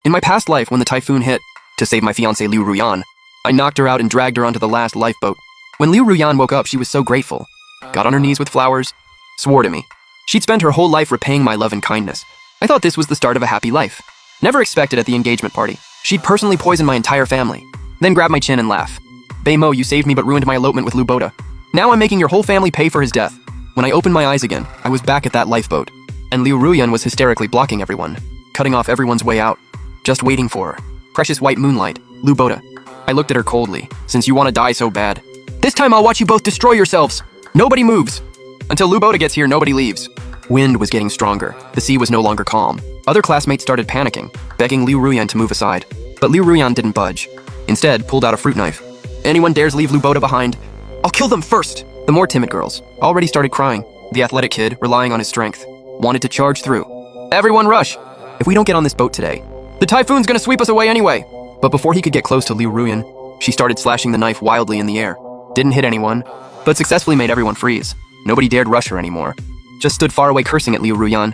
In my past life, when the typhoon hit, to save my fiancée Liu Ruyan, I knocked her out and dragged her onto the last lifeboat. When Liu Ruyan woke up, she was so grateful. Got on her knees with flowers, swore to me. She'd spend her whole life repaying my love and kindness. I thought this was the start of a happy life. Never expected at the engagement party. She'd personally poison my entire family. Then grab my chin and laugh. Beimo, you saved me but ruined my elopement with Liu Boda. Now I'm making your whole family pay for his death. When I opened my eyes again, I was back at that lifeboat. And Liu Ruyan was hysterically blocking everyone, cutting off everyone's way out. Just waiting for her. Precious white moonlight, Liu Boda. I looked at her coldly, since you want to die so bad. This time I'll watch you both destroy yourselves. Nobody moves. Until Liu Boda gets here, nobody leaves. Wind was getting stronger. The sea was no longer calm. Other classmates started panicking, begging Liu Ruyan to move aside. But Liu Ruyan didn't budge. Instead, pulled out a fruit knife. Anyone dares leave Liu Boda behind, I'll kill them first. The more timid girls already started crying. The athletic kid, relying on his strength, wanted to charge through. Everyone rush. If we don't get on this boat today, the typhoon's gonna sweep us away anyway. But before he could get close to Liu Ruyan, she started slashing the knife wildly in the air. Didn't hit anyone, but successfully made everyone freeze. Nobody dared rush her anymore. Just stood far away cursing at Liu Ruyan.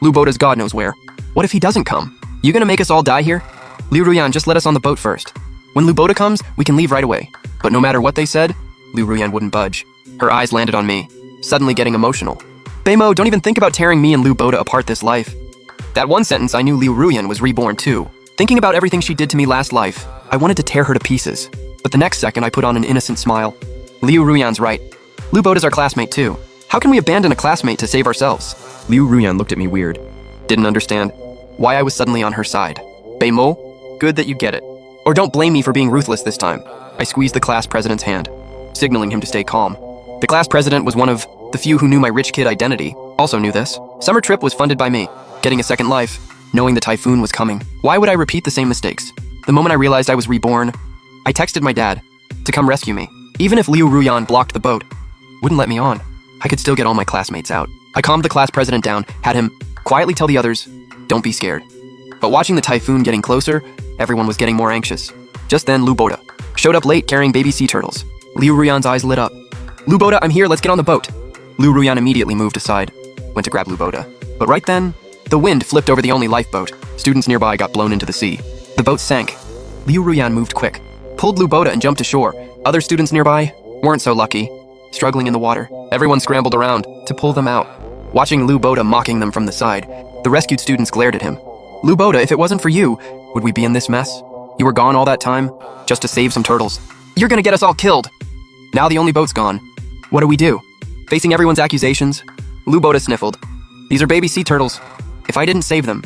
Liu Boda's God knows where. What if he doesn't come? You gonna make us all die here? Liu Ruyan, just let us on the boat first. When Liu Boda comes, we can leave right away. But no matter what they said, Liu Ruyan wouldn't budge. Her eyes landed on me, suddenly getting emotional. Beimo, don't even think about tearing me and Liu Boda apart this life. That one sentence, I knew Liu Ruyan was reborn too. Thinking about everything she did to me last life, I wanted to tear her to pieces. But the next second, I put on an innocent smile. Liu Ruyan's right. Liu Boda's our classmate too. How can we abandon a classmate to save ourselves? Liu Ruyan looked at me weird. Didn't understand why I was suddenly on her side. Beimo, good that you get it. Or don't blame me for being ruthless this time. I squeezed the class president's hand, signaling him to stay calm. The class president was one of the few who knew my rich kid identity. Also knew this. Summer trip was funded by me. Getting a second life, knowing the typhoon was coming. Why would I repeat the same mistakes? The moment I realized I was reborn, I texted my dad to come rescue me. Even if Liu Ruyan blocked the boat, wouldn't let me on, I could still get all my classmates out. I calmed the class president down, had him quietly tell the others, don't be scared. But watching the typhoon getting closer, everyone was getting more anxious. Just then, Liu Boda showed up late carrying baby sea turtles. Liu Ruyan's eyes lit up. Liu Boda, I'm here, let's get on the boat. Liu Ruyan immediately moved aside, went to grab Liu Boda. But right then, the wind flipped over the only lifeboat. Students nearby got blown into the sea. The boat sank. Liu Ruyan moved quick, pulled Liu Boda and jumped ashore. Other students nearby weren't so lucky, struggling in the water. Everyone scrambled around to pull them out. Watching Liu Boda mocking them from the side, the rescued students glared at him. Liu Boda, if it wasn't for you, would we be in this mess? You were gone all that time, just to save some turtles. You're gonna get us all killed. Now the only boat's gone. What do we do? Facing everyone's accusations, Liu Boda sniffled. These are baby sea turtles. If I didn't save them,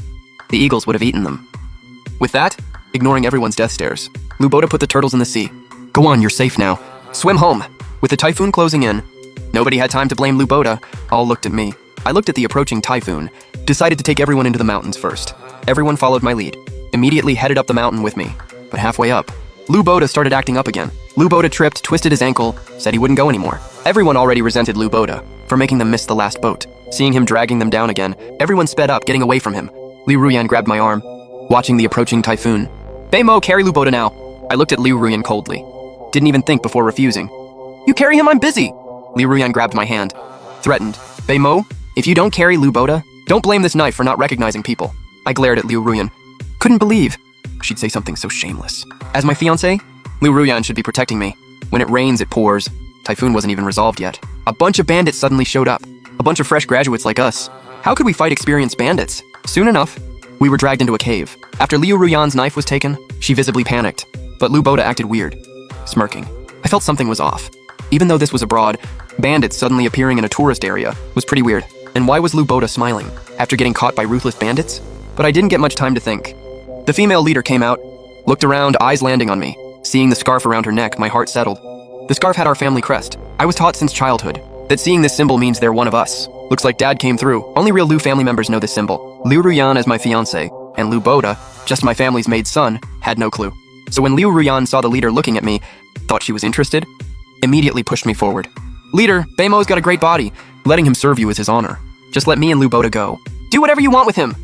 the eagles would have eaten them. With that, ignoring everyone's death stares, Liu Boda put the turtles in the sea. Go on, you're safe now. Swim home. With the typhoon closing in, nobody had time to blame Liu Boda. All looked at me. I looked at the approaching typhoon, decided to take everyone into the mountains first. Everyone followed my lead, immediately headed up the mountain with me. But halfway up, Liu Boda started acting up again. Liu Boda tripped, twisted his ankle, said he wouldn't go anymore. Everyone already resented Liu Boda for making them miss the last boat. Seeing him dragging them down again, everyone sped up, getting away from him. Liu Ruyan grabbed my arm, watching the approaching typhoon. Beimo, carry Liu Boda now. I looked at Liu Ruyan coldly. Didn't even think before refusing. You carry him, I'm busy. Liu Ruyan grabbed my hand, threatened. Beimo, if you don't carry Liu Boda, don't blame this knife for not recognizing people. I glared at Liu Ruyan. Couldn't believe she'd say something so shameless. As my fiancé, Liu Ruyan should be protecting me. When it rains, it pours. Typhoon wasn't even resolved yet. A bunch of bandits suddenly showed up. A bunch of fresh graduates like us. How could we fight experienced bandits? Soon enough, we were dragged into a cave. After Liu Ruyan's knife was taken, she visibly panicked. But Liu Boda acted weird, smirking. I felt something was off. Even though this was abroad, bandits suddenly appearing in a tourist area was pretty weird. And why was Liu Boda smiling after getting caught by ruthless bandits? But I didn't get much time to think. The female leader came out, looked around, eyes landing on me. Seeing the scarf around her neck, my heart settled. The scarf had our family crest. I was taught since childhood that seeing this symbol means they're one of us. Looks like Dad came through. Only real Liu family members know this symbol. Liu Ruyan as my fiancé, and Liu Boda, just my family's maid son, had no clue. So when Liu Ruyan saw the leader looking at me, thought she was interested, immediately pushed me forward. Leader, Beimo's got a great body. Letting him serve you is his honor. Just let me and Liu Boda go. Do whatever you want with him.